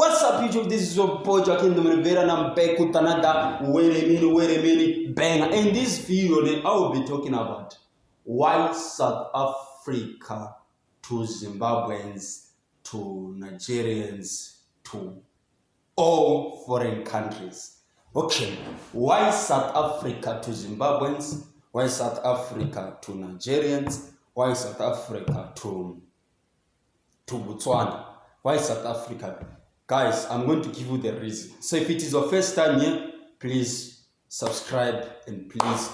What's up, YouTube? This is your boy Joaquin Rivera, and I'm back with another wait a minute banger. In this video, I will be talking about why South Africa to Zimbabweans to Nigerians to all foreign countries. Okay, why South Africa to Zimbabweans? Why South Africa to Nigerians? Why South Africa to Botswana? Why South Africa? Guys, I'm going to give you the reason. So if it is your first time here, please subscribe and please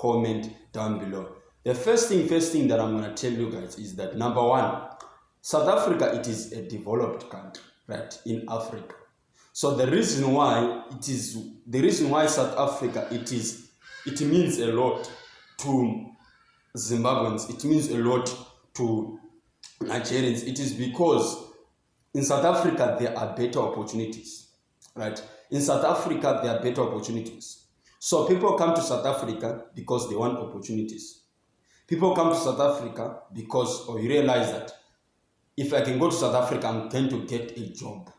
comment down below. The first thing that I'm going to tell you guys is that number one, South Africa, it is a developed country, right, in Africa. So the reason why South Africa, it means a lot to Zimbabweans, it means a lot to Nigerians. It is because in South Africa, there are better opportunities, right? In South Africa, there are better opportunities. So people come to South Africa because they want opportunities. People come to South Africa because you realize that if I can go to South Africa, I'm going to get a job,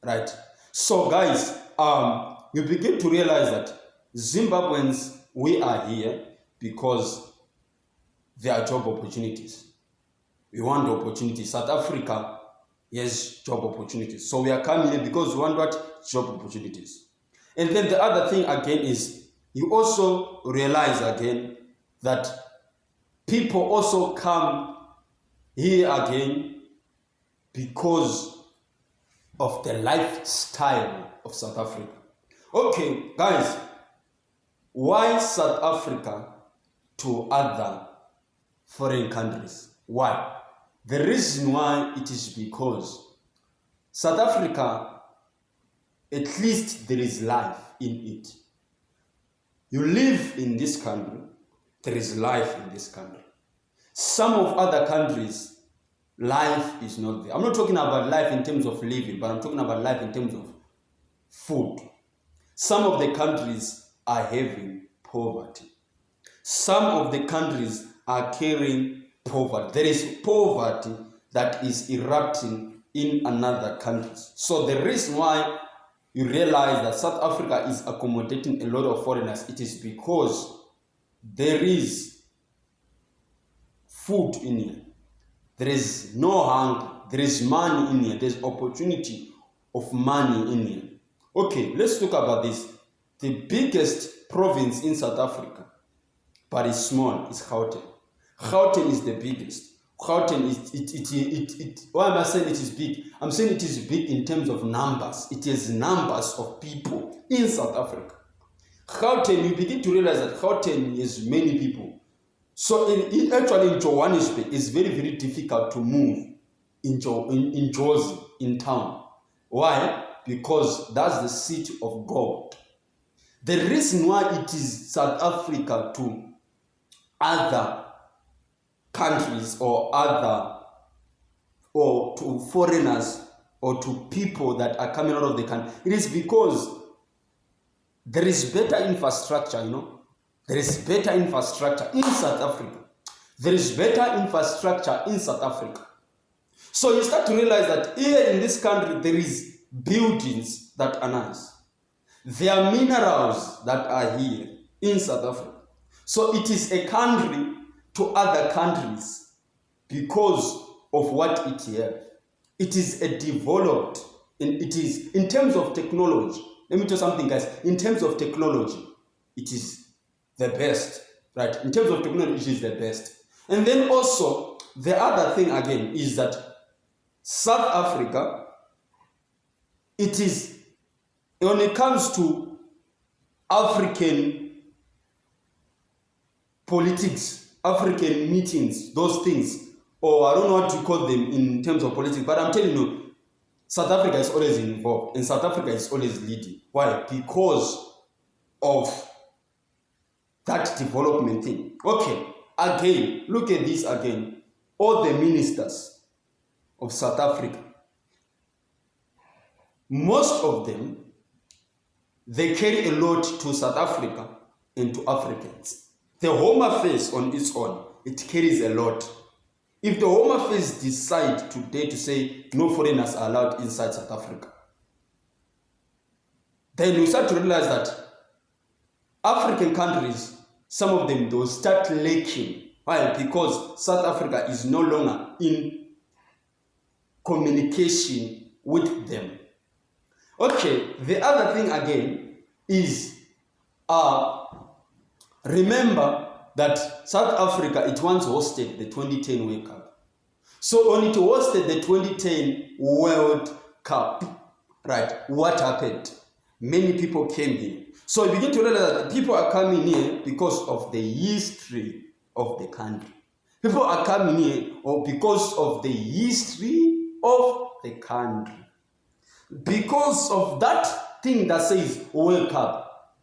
right? So guys, you begin to realize that Zimbabweans, we are here because there are job opportunities. We want opportunities. South Africa, yes, job opportunities. So we are coming here because we want what? Job opportunities. And then the other thing again is you also realize again that people also come here again because of the lifestyle of South Africa. Okay, guys, why South Africa to other foreign countries? Why? The reason why it is because South Africa, at least there is life in it. You live in this country, there is life in this country. Some of other countries, life is not there. I'm not talking about life in terms of living, but I'm talking about life in terms of food. Some of the countries are having poverty. Some of the countries are carrying poverty. There is poverty that is erupting in another countries. So the reason why you realize that South Africa is accommodating a lot of foreigners, it is because there is food in here. There is no hunger. There is money in here. There's opportunity of money in here. Okay, let's talk about this. The biggest province in South Africa, but it's small, is Gauteng. Gauteng is the biggest. Gauteng is why am I saying it is big? I'm saying it is big in terms of numbers. It is numbers of people in South Africa. Gauteng, you begin to realize that Gauteng is many people. So actually in Johannesburg, it's very, very difficult to move in Jozi, in town. Why? Because that's the city of God. The reason why it is South Africa to other countries or to foreigners or to people that are coming out of the country, it is because there is better infrastructure, There is better infrastructure in South Africa. There is better infrastructure in South Africa. So you start to realize that here in this country, there is buildings that are nice. There are minerals that are here in South Africa. So it is a country to other countries because of what it has. It is a developed, and it is in terms of technology. Let me tell you something, guys. In terms of technology, it is the best, right? In terms of technology, it is the best. And then also, the other thing again is that South Africa, it is, when it comes to African politics, African meetings, those things, or I don't know what to call them in terms of politics, but I'm telling you, South Africa is always involved and South Africa is always leading. Why? Because of that development thing. Okay, again, look at this again. All the ministers of South Africa, most of them, they carry a lot to South Africa and to Africans. The Home Affairs on its own, it carries a lot. If the Home Affairs decide today to say no foreigners are allowed inside South Africa, then you start to realize that African countries, some of them, they'll start lacking. Why? Because South Africa is no longer in communication with them. Okay, the other thing again is, remember that South Africa, it once hosted the 2010 World Cup. So when it hosted the 2010 World Cup, right, what happened? Many people came here. So you begin to realize that people are coming here because of the history of the country. People are coming here because of the history of the country. Because of that thing that says World Cup,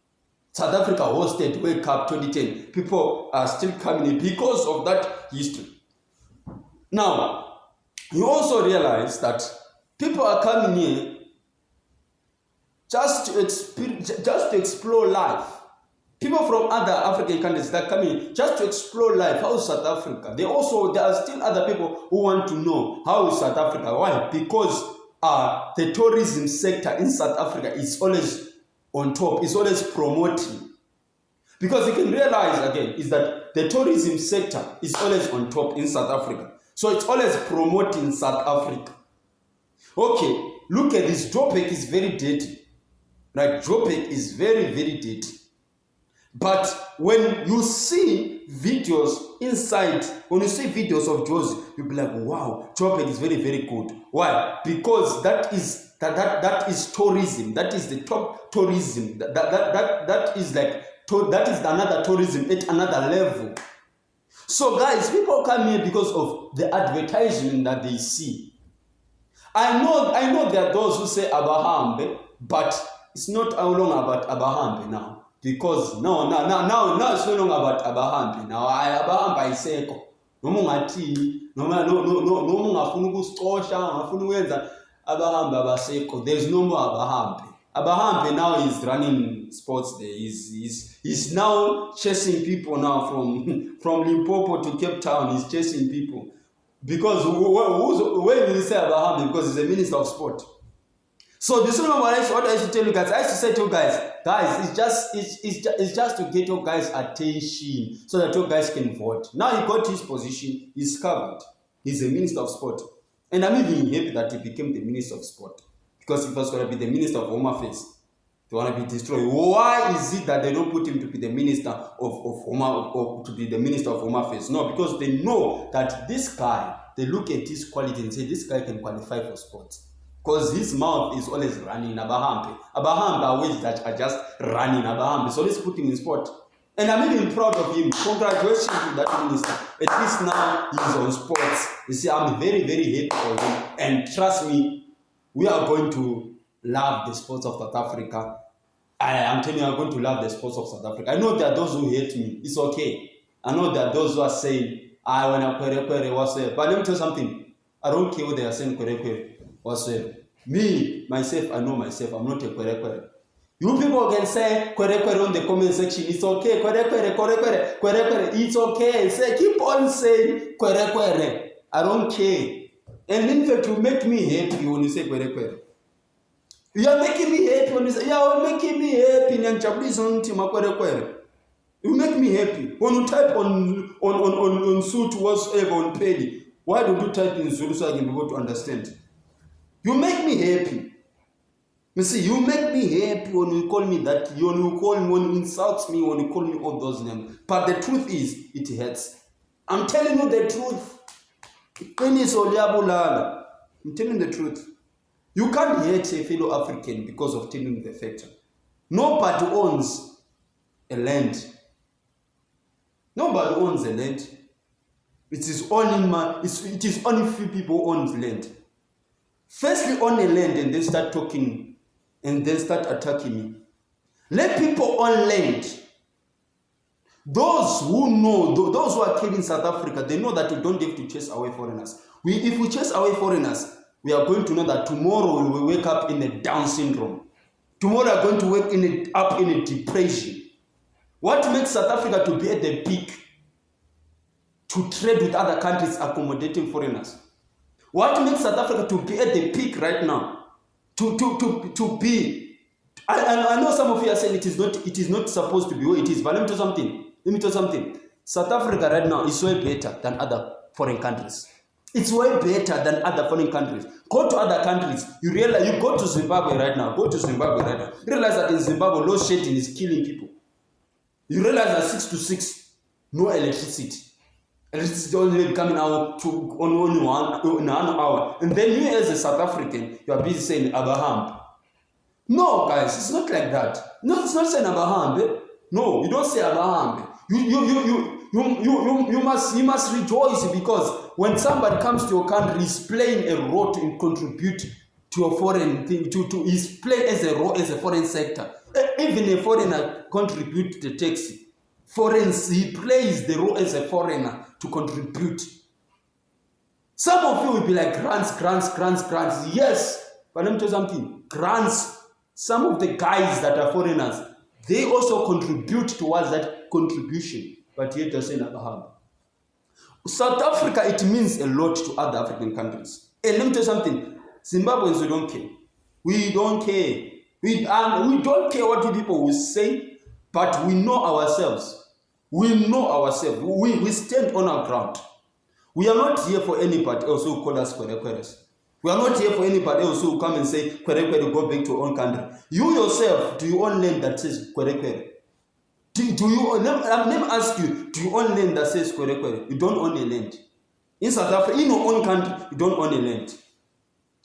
South Africa hosted World Cup 2010. People are still coming in because of that history. Now, you also realize that people are coming here just to explore life. People from other African countries that come in just to explore life. How is South Africa? There are still other people who want to know how is South Africa. Why? Because the tourism sector in South Africa is always on top. It's always promoting. Because you can realize again is that the tourism sector is always on top in South Africa. So it's always promoting South Africa. Okay, look at this. Joburg is very dirty. Right? Joburg is very, very dirty. But when you see videos inside, when you see videos of Jozi, you'll be like, wow, Joburg is very, very good. Why? Because that is tourism. That is the top tourism. That is another tourism at another level. So guys, people come here because of the advertisement that they see. I know there are those who say Abahambe, but it's not how long about Abahambe now. Because now it's no longer about Abahambe. Now Abahambe iseko. Noma ungathini, noma ungafuna ukusixosha, ungafuna ukwenza Abahambe abaseko. There's no more Abahambe. Abahambe now is running sports there. He's now chasing people now from Limpopo to Cape Town. He's chasing people. Because when you say Abahambe, because he's a minister of sport. So this is what I used to tell you guys. I used to say to you guys, it's just to get your guys' attention so that you guys can vote. Now he got his position, he's covered. He's a minister of sport. And I'm even happy that he became the minister of sport. Because if he was going to be the minister of Home Affairs, they want to be destroyed. Why is it that they don't put him to be the minister of Home Affairs? No, because they know that this guy, they look at his quality and say this guy can qualify for sports. Because his mouth is always running Abahambe. Abahambe are ways that are just running Abahambe. So let's put him in sport. And I'm even proud of him. Congratulations to that minister. At least now he's on sports. You see, I'm very, very happy for him. And trust me, we are going to love the sports of South Africa. I'm telling you, I'm going to love the sports of South Africa. I know there are those who hate me. It's okay. I know there are those who are saying, I want to kwere whatsoever. But let me tell you something. I don't care what they are saying kwere whatsoever. Me, myself, I know myself. I'm not a kwere. You people can say kwere on the comment section. It's okay. Kwere. It's okay. Say, keep on saying kwere. I don't care. And in fact, you make me happy when you say kwere. You are making me happy when you say, you're making me happy. You make me happy. When you type on suit whatsoever on Peli, why don't you type in Zulu so I can be able to understand? You make me happy. You see, you make me happy when you call me that, when you insult me, when you call me all those names. But the truth is, it hurts. I'm telling you the truth. I'm telling you the truth. You can't hate a fellow African because of telling you the fact. Nobody owns a land. Nobody owns a land. It is only few people who own land. Firstly, own a land and then start talking and then start attacking me. Let people own land. Those who know, those who are killing South Africa, they know that we don't have to chase away foreigners. If we chase away foreigners, we are going to know that tomorrow we will wake up in a Down syndrome. Tomorrow we are going to wake up in a depression. What makes South Africa to be at the peak? To trade with other countries accommodating foreigners. What makes South Africa to be at the peak right now? To be I know some of you are saying it is not supposed to be what it is, but let me tell you something. South Africa right now is way better than other foreign countries. It's way better than other foreign countries. Go to other countries. You realize, you go to Zimbabwe right now. You realize that in Zimbabwe, load shedding is killing people. You realize that 6 to 6, no electricity. Electricity only coming out to only one hour. And then you as a South African, you are busy saying Abraham. No, guys, it's not like that. No, it's not saying Abraham. No, you don't say Abraham. You must rejoice, because when somebody comes to your country, he's playing a role to contribute to your foreign thing. He's playing as a role as a foreign sector. Even a foreigner contribute to the tax. He plays the role as a foreigner to contribute. Some of you will be like grants. Yes, but let me tell you something. Grants. Some of the guys that are foreigners, they also contribute towards that contribution. But yet you're saying Abraham. South Africa, it means a lot to other African countries. And let me tell you something. Zimbabweans, we don't care. We don't care. We don't care what you people will say, but we know ourselves. We know ourselves. We stand on our ground. We are not here for anybody else who call us Kwerekweres. We are not here for anybody else who come and say, Kwerekwere, go back to your own country. You yourself, do you own land that says Kwerekwere? Let me ask you, do you own land that says Kwerekwere? You don't own a land. In South Africa, in your own country, you don't own a land.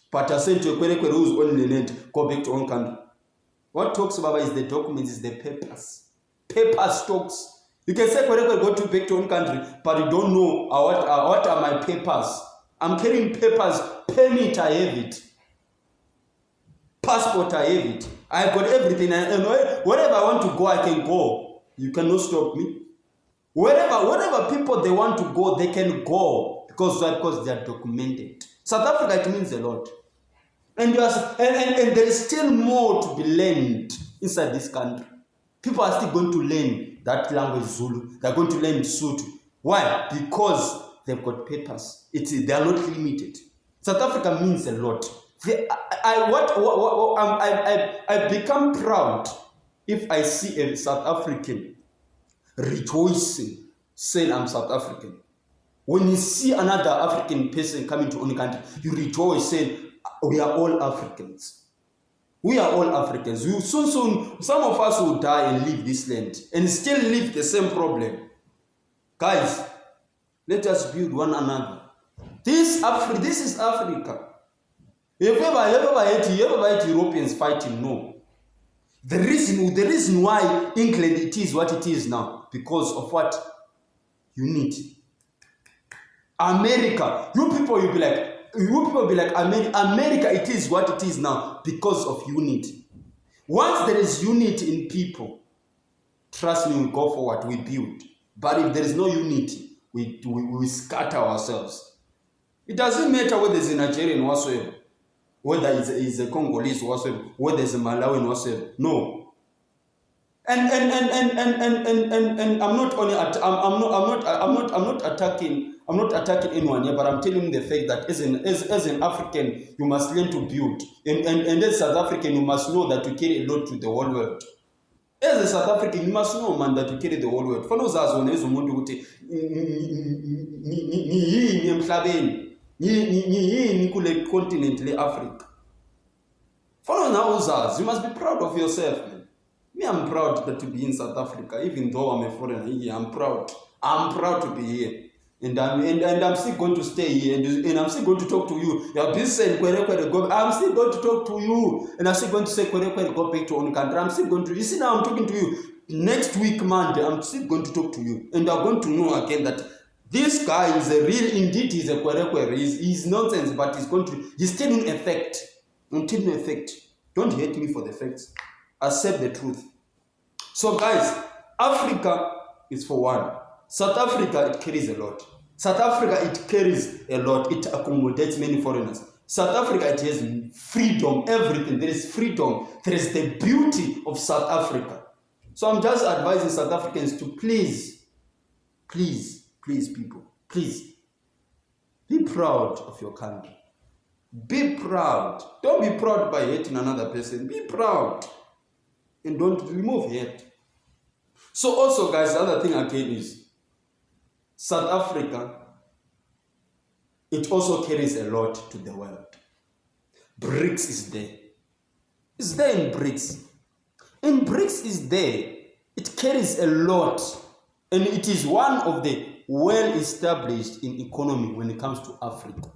But I say to a Kwerekwere who's owning a land, go back to your own country. What talks about is the documents, is the papers. Papers talks. You can say Kwerekwere, go back to your own country, but you don't know what are my papers. I'm carrying papers, permit, I have it. Passport, I have it. I've got everything, and wherever I want to go, I can go. You cannot stop me. Wherever people they want to go, they can go, because they are documented. South Africa, it means a lot. And there is still more to be learned inside this country. People are still going to learn that language, Zulu. They're going to learn Sotho. Why? Because they've got papers. They are not limited. South Africa means a lot. I become proud if I see a South African rejoicing, saying I'm South African. When you see another African person coming to any country, you rejoice, saying we are all Africans. We are all Africans. Soon, some of us will die and leave this land and still live the same problem. Guys, let us build one another. This is Africa. You ever heard Europeans fighting? No. The reason why England it is what it is now, because of what? Unity. America, you people will be like America it is what it is now because of unity. Once there is unity in people, trust me, we go forward, we build. But if there is no unity, we scatter ourselves. It doesn't matter whether it's a Nigerian whatsoever, whether it's a Congolese whatsoever, whether it's a Malawian whatsoever. No. And I'm not attacking anyone here, but I'm telling you the fact that as an African, you must learn to build. And as South African, you must know that you carry a lot to the whole world. As a South African, you must know, man, that you carry the whole world. For those as ni continent Africa. For those you must be proud of yourself, man. Me, I'm proud to be in South Africa, even though I'm a foreigner here. I'm proud. I'm proud to be here. And I'm still going to stay here, and I'm still going to talk to you. You have been saying, I'm still going to talk to you, and I'm still going to say, go back to your own country. I'm still going to, you see now I'm talking to you. Next week, Monday, I'm still going to talk to you, and I'm going to know again that this guy is a real, indeed, he's a Kwerekwere. He's nonsense, but he's still in effect. Until in effect. Don't hate me for the facts. Accept the truth. So guys, Africa is for one. South Africa, it carries a lot. South Africa, it carries a lot. It accommodates many foreigners. South Africa, it has freedom, everything. There is freedom. There is the beauty of South Africa. So I'm just advising South Africans to please, people, please, be proud of your country. Be proud. Don't be proud by hating another person. Be proud. and don't remove hate. So also, guys, the other thing again is South Africa, it also carries a lot to the world. BRICS is there. It's there in BRICS. And BRICS is there. It carries a lot. And it is one of the well-established in economy when it comes to Africa.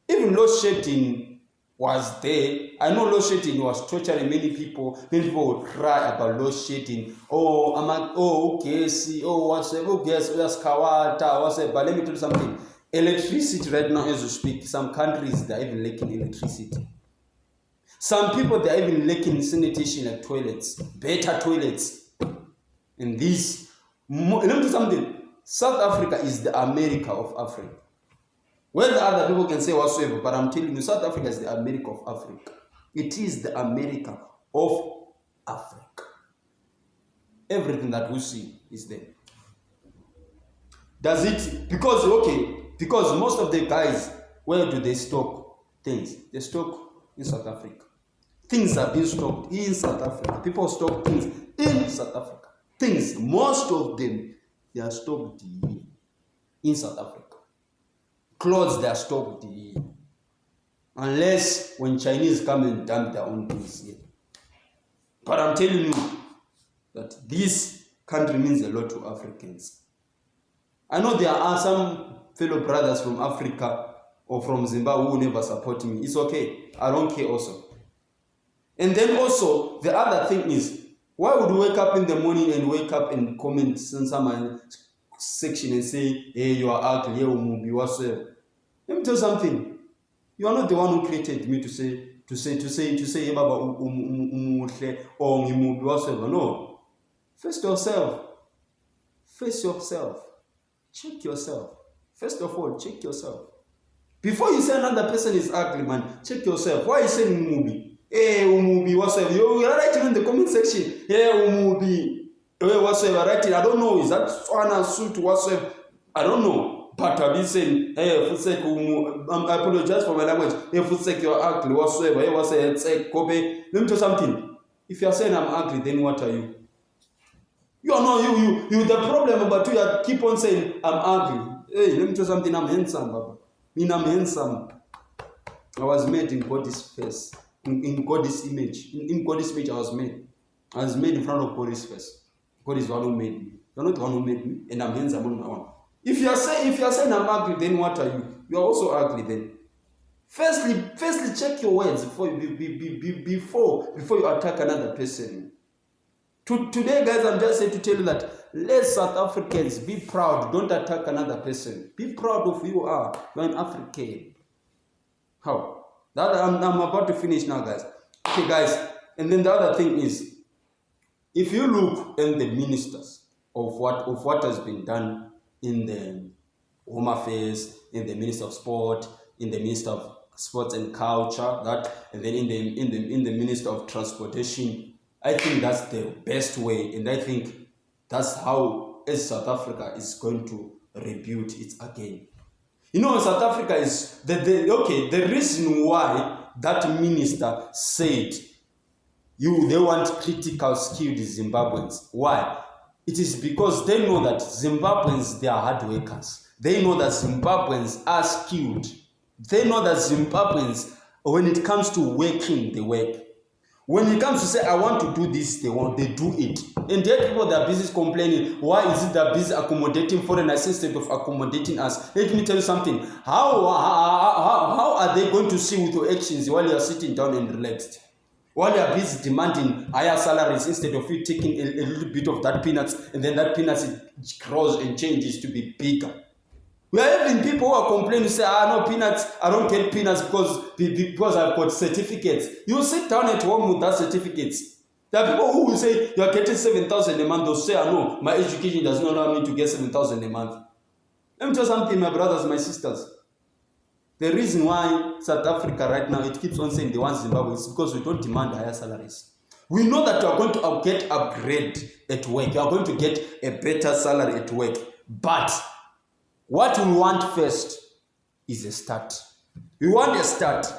Even load shedding was there. I know load shedding was torturing many people. Many people would cry about load shedding. Okay, see, whatsoever, yes, that's Kawata, whatsoever. But let me tell you something. Electricity right now, as we speak, some countries, they're even lacking electricity. Some people, they're even lacking sanitation like toilets, better toilets. And this, let me tell you something. South Africa is the America of Africa. Well, the other people can say whatsoever, but I'm telling you, South Africa is the America of Africa. It is the America of Africa. Everything that we see is there. Does it? Because most of the guys, where do they stock things? They stock in South Africa. Things are being stocked in South Africa. People stock things in South Africa. Things, most of them, they are stocked in South Africa. Clothes, they are stocked here. Unless when Chinese come and dump their own things here. But I'm telling you that this country means a lot to Africans. I know there are some fellow brothers from Africa or from Zimbabwe who never support me. It's okay. I don't care also. And then also, the other thing is, why would you wake up in the morning and wake up and comment in some section and say, hey, you are ugly, you mubi, whatsoever? Let me tell you something. You are not the one who created me to say, Baba or mubi, whatsoever. No. Face yourself. Face yourself. Check yourself. First of all, check yourself. Before you say another person is ugly, man, check yourself. Why are you saying mubi? Hey, umubi, whatsoever. You are writing in the comment section. Hey, umubi, whatsoever. Writing. I don't know. Is that Swana suit, whatsoever? I don't know. But I've been saying, hey, Fusek, I apologize for my language. Hey, Fusek, you're ugly, whatsoever. Hey, whatsoever. Say, Kobe. Let me tell you something. If you're saying I'm ugly, then what are you? You are not you. The problem about you keep on saying I'm ugly. Hey, let me tell you something. I'm handsome, Baba. I'm handsome. I was made in God's face. In God's image. In God's image I was made. I was made in front of God's face. God is the one who made me. You're not the one who made me, and I'm handsome on my own. If you're saying I'm ugly, then what are you? You're also ugly then. Firstly, check your words before you attack another person. Today, guys, I'm just saying to tell you that let South Africans be proud. Don't attack another person. Be proud of who you are. You're an African. How? I'm about to finish now, guys. Okay, guys. And then the other thing is, if you look at the ministers of what has been done in the Home Affairs, in the Minister of Sport, in the Minister of Sports and Culture, and then in the Minister of Transportation, I think that's the best way, and I think that's how South Africa is going to rebuild it again. You know, South Africa is the reason why that minister said they want critical skilled Zimbabweans. Why? It is because they know that Zimbabweans, they are hard workers. They know that Zimbabweans are skilled. They know that Zimbabweans, when it comes to working, they work. When it comes to say, I want to do this, they do it. And there are people that are busy complaining, why is it that busy accommodating foreigners instead of accommodating us? Let me tell you something. How are they going to see with your actions while you are sitting down and relaxed? While you are busy demanding higher salaries instead of you taking a little bit of that peanuts, and then that peanuts it grows and changes to be bigger. We are having people who are complaining, say, no peanuts, I don't get peanuts because I've got certificates. You sit down at home with that certificates. There are people who will say, you are getting 7,000 a month. They'll say, no, my education does not allow me to get 7,000 a month. Let me tell you something, my brothers, my sisters. The reason why South Africa right now, it keeps on saying they want Zimbabwe is because we don't demand higher salaries. We know that you are going to get upgrade at work. You are going to get a better salary at work. But what we want first is a start. We want a start.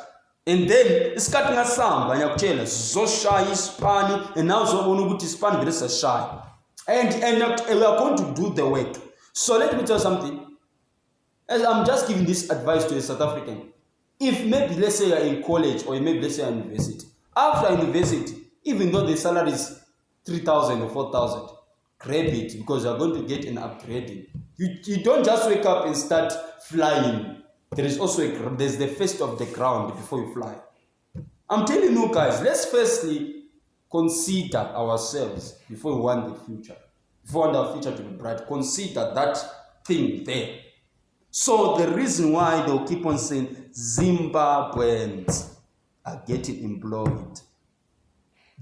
And then isikhathi ngasihamba ngiyakutshela sizoshaya isipani, and now uzobona ukuthi isipani vele siyashaya, and we are going to do the work. So let me tell you something. As I'm just giving this advice to a South African. If maybe let's say you're in college, or maybe let's say you're in university. After university, even though the salary is 3,000 or 4,000, grab it, because you're going to get an upgrading. You don't just wake up and start flying. There's the first of the ground before you fly. I'm telling you guys, let's firstly consider ourselves before we want the future. Before we want our future to be bright, consider that thing there. So the reason why they'll keep on saying Zimbabweans are getting employed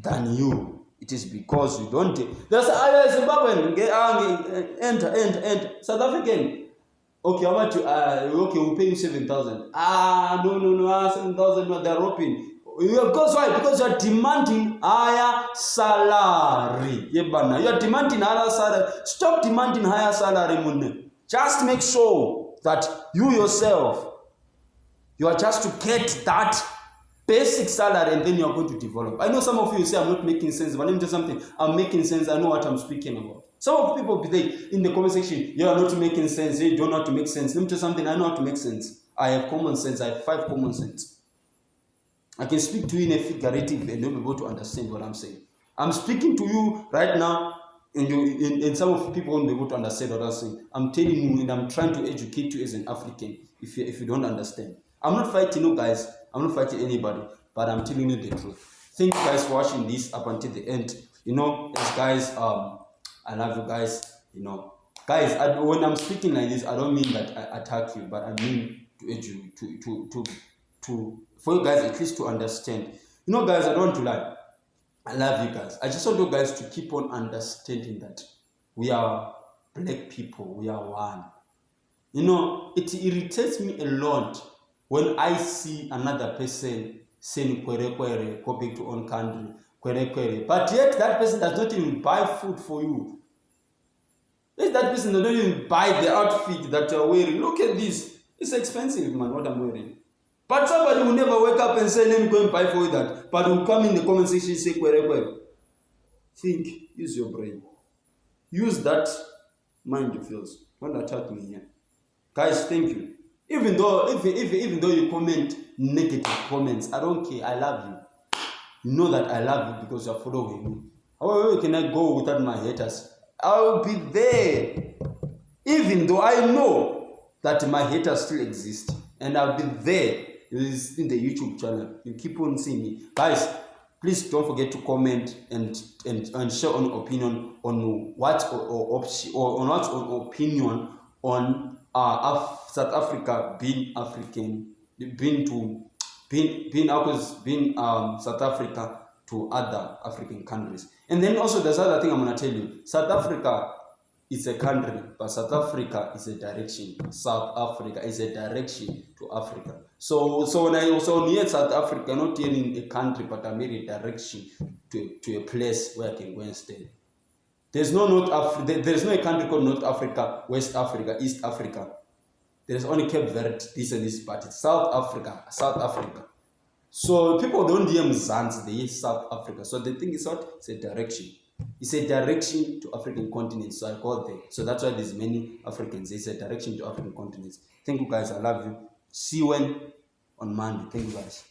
than you, it is because you don't. There's a Zimbabwean enter South African. Okay, how much? Okay, we'll pay you 7,000. No, 7,000. No, they're robbing. Because why? Because you are demanding higher salary. You are demanding higher salary. Stop demanding higher salary, Munne. Just make sure that you yourself, you are just to get that basic salary, and then you are going to develop. I know some of you say I'm not making sense, but let me tell you something. I'm making sense. I know what I'm speaking about. Some of people be there in the comment section, you are not making sense. You don't know how to make sense. Let me tell you something. I know how to make sense. I have common sense. I have 5 common sense. I can speak to you in a figurative and you'll be able to understand what I'm saying. I'm speaking to you right now, and some of people won't be able to understand what I'm saying. I'm telling you, and I'm trying to educate you as an African if you don't understand. I'm not fighting you guys. I'm not fighting anybody, but I'm telling you the truth. Thank you guys for watching this up until the end. You know, as guys, I love you guys. You know, guys, when I'm speaking like this, I don't mean that I attack you, but I mean to educate for you guys at least to understand. You know, guys, I don't want to lie. I love you guys. I just want you guys to keep on understanding that we are black people. We are one. You know, it irritates me a lot when I see another person saying kwere kwere, go back to own country, kwere kwere, but yet that person does not even buy food for you. Yet that person does not even buy the outfit that you're wearing. Look at this. It's expensive, man, what I'm wearing. But somebody will never wake up and say, let me go and buy for you that. But will come in the comment section and say, kwere kwere. Think, use your brain. Use that mind of yours. Don't attack me here. Guys, thank you. Even though you comment negative comments, I don't care. I love you. You know that I love you because you're following me. However, can I go without my haters? I will be there. Even though I know that my haters still exist. And I'll be there in the YouTube channel. You keep on seeing me. Guys, please don't forget to comment and share an opinion on what's opinion on South Africa being African, being South Africa to other African countries. And then also there's other thing I'm gonna tell you. South Africa is a country, but South Africa is a direction. South Africa is a direction to Africa. So when I hear South Africa, I'm not hearing a country, but I'm hearing a direction to a place where I can go and stay. There's no there's no a country called North Africa, West Africa, East Africa. There's only Cape Verde, this and this, but it's South Africa. So people don't hear Mzansi, they hear South Africa. So the thing is what? It's a direction. It's a direction to African continents. So I call there. So that's why there's many Africans. It's a direction to African continents. Thank you guys. I love you. See you on Monday. Thank you guys.